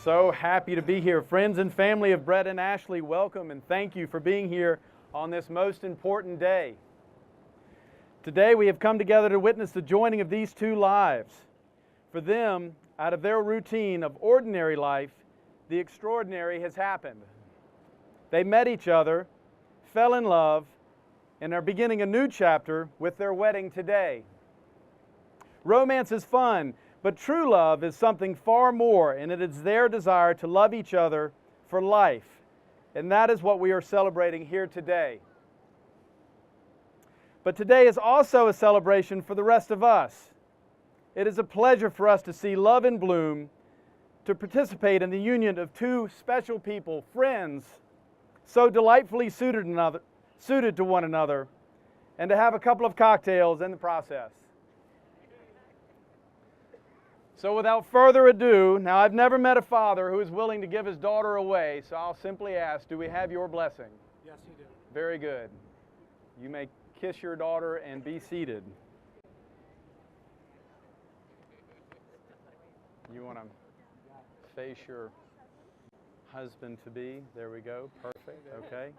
So happy to be here. Friends and family of Brett and Ashley, welcome and thank you for being here on this most important day. Today we have come together to witness the joining of these two lives. For them, out of their routine of ordinary life, the extraordinary has happened. They met each other, fell in love, and are beginning a new chapter with their wedding today. Romance is fun, but true love is something far more, and it is their desire to love each other for life. And that is what we are celebrating here today. But today is also a celebration for the rest of us. It is a pleasure for us to see love in bloom, to participate in the union of two special people, friends, so delightfully suited to one another, and to have a couple of cocktails in the process. So without further ado, now I've never met a father who is willing to give his daughter away, so I'll simply ask, do we have your blessing? Yes, you do. Very good. You may kiss your daughter and be seated. You want to face your husband-to-be? There we go. Perfect. Okay.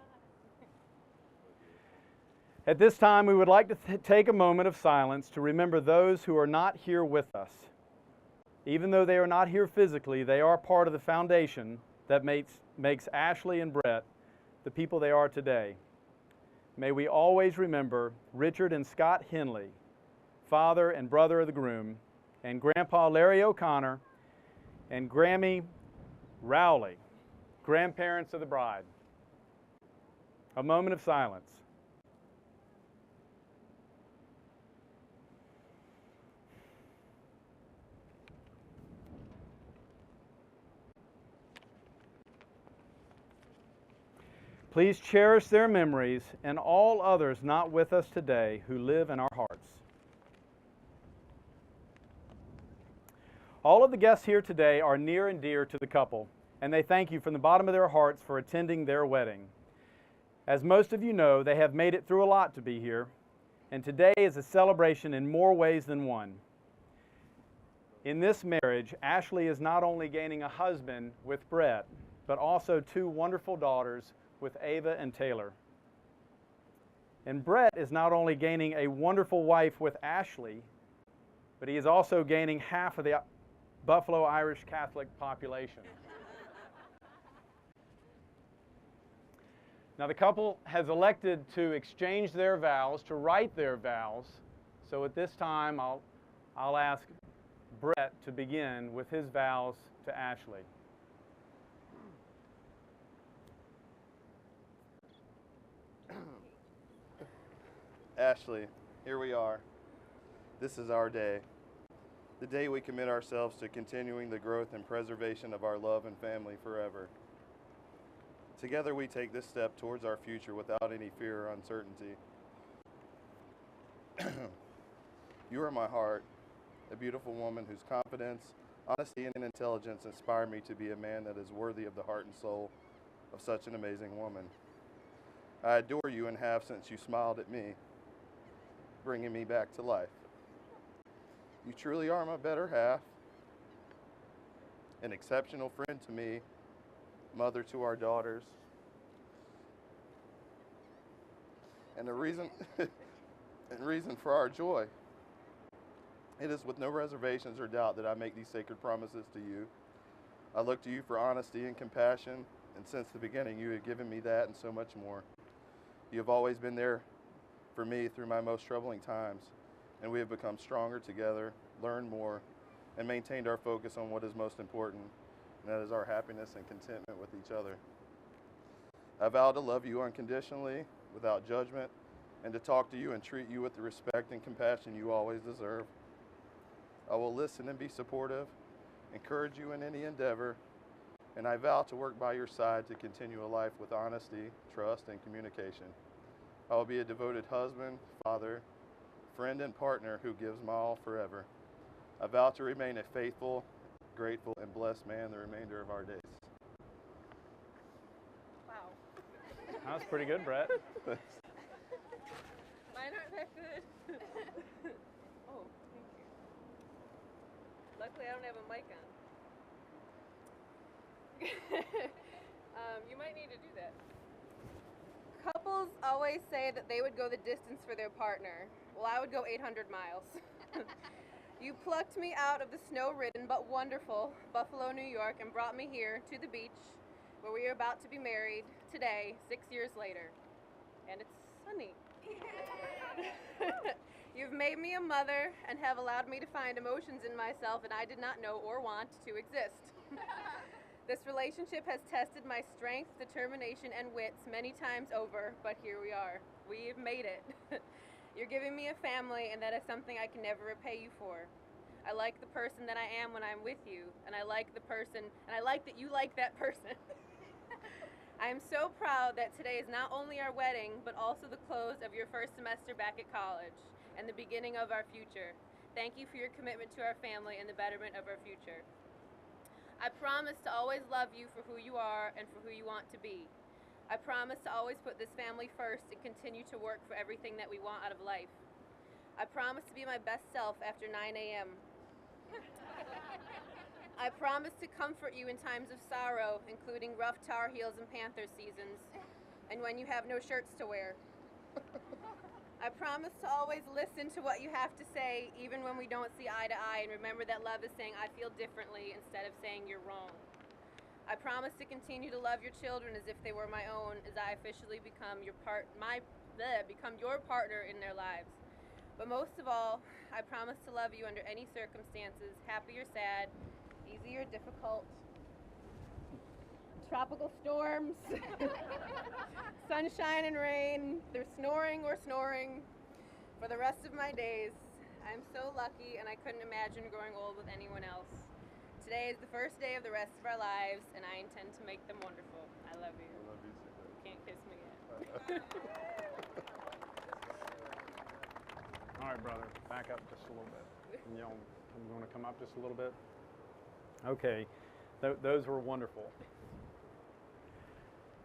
At this time, we would like to take a moment of silence to remember those who are not here with us. Even though they are not here physically, they are part of the foundation that makes Ashley and Brett the people they are today. May we always remember Richard and Scott Henley, father and brother of the groom, and Grandpa Larry O'Connor, and Grammy Rowley, grandparents of the bride. A moment of silence. Please cherish their memories and all others not with us today who live in our hearts. All of the guests here today are near and dear to the couple, and they thank you from the bottom of their hearts for attending their wedding. As most of you know, they have made it through a lot to be here, and today is a celebration in more ways than one. In this marriage, Ashley is not only gaining a husband with Brett, but also two wonderful daughters with Ava and Taylor. And Brett is not only gaining a wonderful wife with Ashley, but he is also gaining half of the Buffalo Irish Catholic population. Now the couple has elected to exchange their vows, to write their vows. So at this time, I'll ask Brett to begin with his vows to Ashley. Ashley, here we are. This is our day. The day we commit ourselves to continuing the growth and preservation of our love and family forever. Together we take this step towards our future without any fear or uncertainty. You are my heart, a beautiful woman whose confidence, honesty, and intelligence inspire me to be a man that is worthy of the heart and soul of such an amazing woman. I adore you and have since you smiled at me, bringing me back to life. You truly are my better half, an exceptional friend to me, mother to our daughters, and a reason for our joy. It is with no reservations or doubt that I make these sacred promises to you. I look to you for honesty and compassion, and since the beginning you have given me that and so much more. You have always been there for me through my most troubling times, and we have become stronger together, learned more, and maintained our focus on what is most important, and that is our happiness and contentment with each other. I vow to love you unconditionally, without judgment, and to talk to you and treat you with the respect and compassion you always deserve. I will listen and be supportive, encourage you in any endeavor, and I vow to work by your side to continue a life with honesty, trust, and communication. I will be a devoted husband, father, friend, and partner who gives my all forever. I vow to remain a faithful, grateful, and blessed man the remainder of our days. Wow. That was pretty good, Brett. Mine aren't that good. Oh, thank you. Luckily, I don't have a mic on. You might need to do that. Couples always say that they would go the distance for their partner. Well, I would go 800 miles. You plucked me out of the snow-ridden but wonderful Buffalo, New York, and brought me here to the beach where we are about to be married today, 6 years later. And it's sunny. You've made me a mother and have allowed me to find emotions in myself that I did not know or want to exist. This relationship has tested my strength, determination, and wits many times over, but here we are. We've made it. You're giving me a family, and that is something I can never repay you for. I like the person that I am when I'm with you, and I like that you like that person. I am so proud that today is not only our wedding, but also the close of your first semester back at college and the beginning of our future. Thank you for your commitment to our family and the betterment of our future. I promise to always love you for who you are and for who you want to be. I promise to always put this family first and continue to work for everything that we want out of life. I promise to be my best self after 9 a.m. I promise to comfort you in times of sorrow, including rough Tar Heels and Panther seasons, and when you have no shirts to wear. I promise to always listen to what you have to say, even when we don't see eye to eye, and remember that love is saying I feel differently instead of saying you're wrong. I promise to continue to love your children as if they were my own, as I officially become your partner in their lives. But most of all, I promise to love you under any circumstances, happy or sad, easy or difficult, tropical storms, sunshine and rain, through snoring or snoring, for the rest of my days. I'm so lucky, and I couldn't imagine growing old with anyone else. Today is the first day of the rest of our lives, and I intend to make them wonderful. I love you. I love you too, babe. You can't kiss me yet. All right, brother, back up just a little bit. You want to come up just a little bit? Okay, those were wonderful.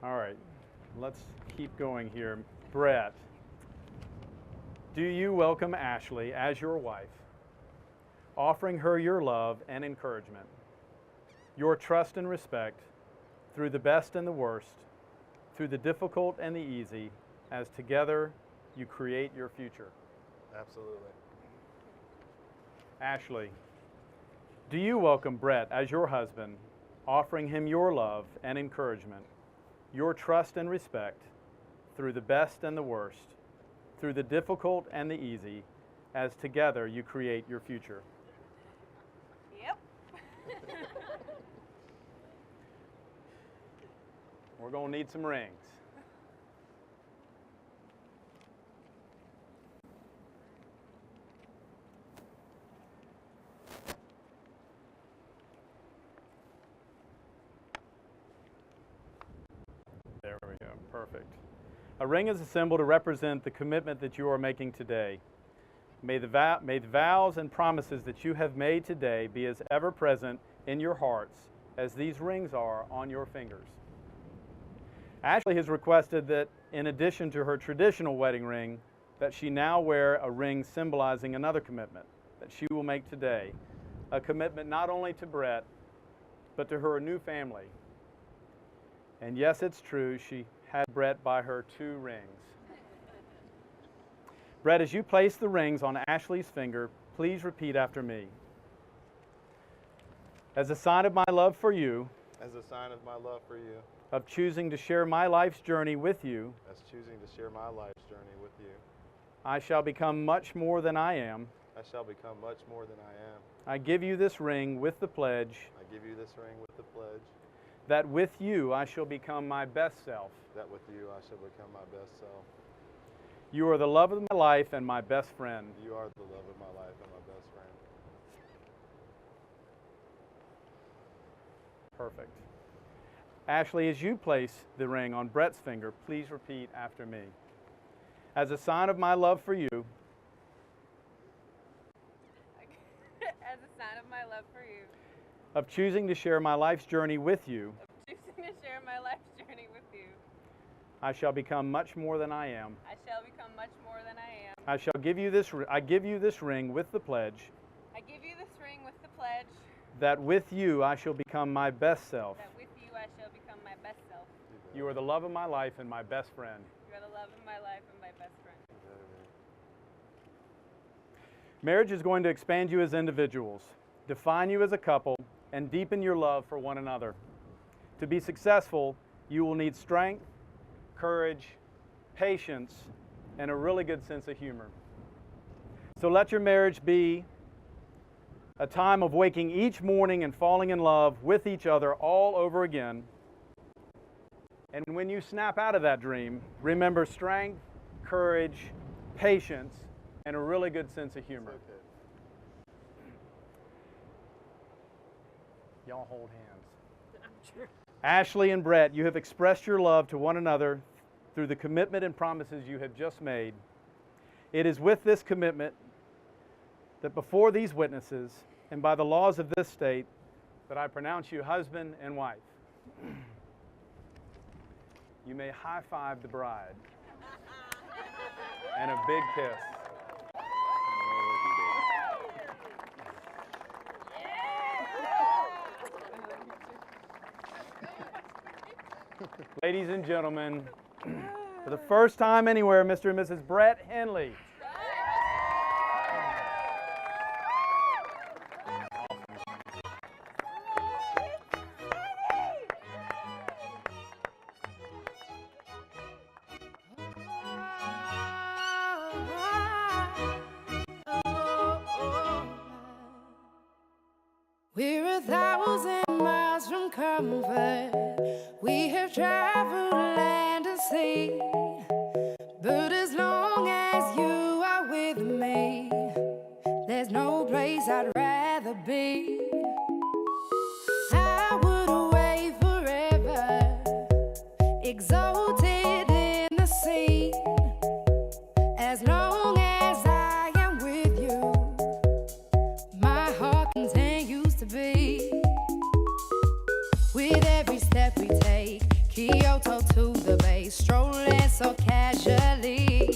All right, let's keep going here. Brett, do you welcome Ashley as your wife, offering her your love and encouragement, your trust and respect through the best and the worst, through the difficult and the easy, as together you create your future? Absolutely. Ashley, do you welcome Brett as your husband, offering him your love and encouragement, your trust and respect through the best and the worst, through the difficult and the easy, as together you create your future? Yep. We're going to need some rings. There we go, perfect. A ring is a symbol to represent the commitment that you are making today. May the vows and promises that you have made today be as ever present in your hearts as these rings are on your fingers. Ashley has requested that in addition to her traditional wedding ring, that she now wear a ring symbolizing another commitment that she will make today, a commitment not only to Brett, but to her new family. And yes, it's true, she had Brett buy her 2 rings. Brett, as you place the rings on Ashley's finger, please repeat after me. As a sign of my love for you, As a sign of my love for you, of choosing to share my life's journey with you, as choosing to share my life's journey with you, I shall become much more than I am. I shall become much more than I am. I give you this ring with the pledge I give you this ring with the pledge that with you I shall become my best self. that with you I shall become my best self. You are the love of my life and my best friend. You are the love of my life and my best friend. Perfect. Ashley, as you place the ring on Brett's finger, please repeat after me. As a sign of my love for you, As a sign of my love for you, of choosing to share my life's journey with you, of choosing to share my life's journey with you, I shall become much more than I am. I shall become much more than I am. I shall give you this. I give you this ring with the pledge I give you this ring with the pledge that with you I shall become my best self. that with you my best self. You are the love of my life and my best friend. You are the love of my life and my best friend. Marriage is going to expand you as individuals, define you as a couple, and deepen your love for one another. To be successful, you will need strength, courage, patience, and a really good sense of humor. So let your marriage be a time of waking each morning and falling in love with each other all over again. And when you snap out of that dream, remember strength, courage, patience, and a really good sense of humor. Y'all hold hands. Ashley and Brett, you have expressed your love to one another through the commitment and promises you have just made. It is with this commitment that before these witnesses and by the laws of this state that I pronounce you husband and wife. You may high-five the bride and a big kiss. Ladies and gentlemen, for the first time anywhere, Mr. and Mrs. Brett Henley. We're 1,000 miles from comfort. We have traveled land and sea. But as long as you are with me, there's no place I'd rather be. I would away forever, exalted in the sea. As long as I am with you, my heart continues to beat. With every step we take, Kyoto to the bay, strolling so casually.